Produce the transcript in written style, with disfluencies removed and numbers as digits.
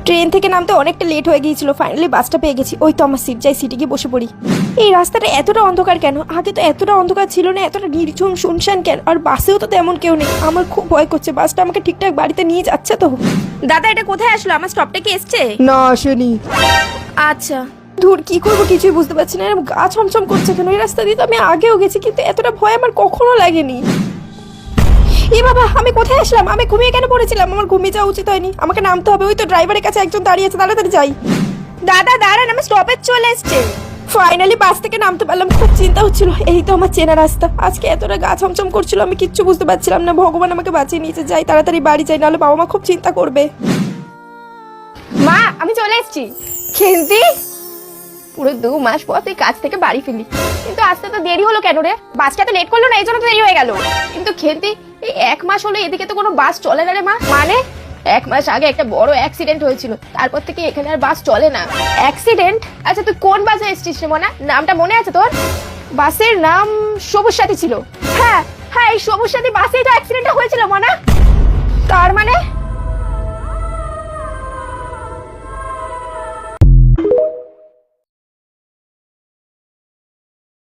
Train থেকে নামতে অনেকটা লেট হয়ে গিয়েছিল, ফাইনালি বাসটা পেয়ে গেছি। ওই তো আমার সিট, যাই সিটে গিয়ে বসে পড়ি। এই রাস্তাটা এতটা অন্ধকার কেন? আগে তো এতটা অন্ধকার ছিল না, এতটা নির্ঝুম শুনশান কেন? আর বাসেও তো তেমন কেউ নেই। আমার খুব ভয় করছে, বাসটা আমাকে ঠিকঠাক বাড়িতে নিয়ে যাচ্ছে তো? দাদা এটা কোথায় আসলো? আমার স্টপটা কি এসছে? না আসেনি। আচ্ছা ধুর, কি করবো কিছুই বুঝতে পারছি না। এরকম গা ছমছম করছে কেন? এই রাস্তা দিয়ে তো আমি আগেও গেছি, কিন্তু এতটা ভয় আমার কখনো লাগেনি। এ বাবা, আমি কোথায় আসলাম? আমি ঘুমিয়ে কেন পড়েছিলাম? আমার ঘুমিয়ে যাওয়া উচিত হয়নি, আমাকে নামতে হবে। ওই তো ড্রাইভারের কাছে একজন দাঁড়িয়ে আছে, তাড়াতাড়ি যাই। দাদা দাঁড়ান, আমার স্টপেজ চলে এসছে। ফাইনালি বাস থেকে নামতে পারলাম। খুব চিন্তা হচ্ছিল, এই তো আমার চেনা রাস্তা। আজকে এতটা গা ছমছম করছিল, আমি কিচ্ছু বুঝতে পারছিলাম না। ভগবান আমাকে বাঁচিয়ে নিয়েছে, যাই তাড়াতাড়ি বাড়ি যাই, নাহলে বাবা মা খুব চিন্তা করবে। মা আমি চলে এসেছি। খেলতি পুরো 2 মাস পর তুই কাজ থেকে বাড়ি ফিরলি, কিন্তু আসতে তো দেরি হলো কেন রে? বাসটা তো লেট করলো না, এই জন্য তো দেরি হয়ে গেল। কিন্তু খেলতি এই 1 মাস হলো এদিকে তো কোনো বাস চলে না রে মা। মানে 1 মাস আগে একটা বড় অ্যাক্সিডেন্ট হয়েছিল, তারপর থেকে এখানে আর বাস চলে না। অ্যাক্সিডেন্ট? আচ্ছা তুই কোন বাসে এসেছিস রে মনা? নামটা মনে আছে তোর? বাসের নাম সবুজ সাথী ছিল। হ্যাঁ হ্যাঁ, এই সবুজ সাথী বাসেই তো অ্যাক্সিডেন্টটা হয়েছিল মনা। তার মানে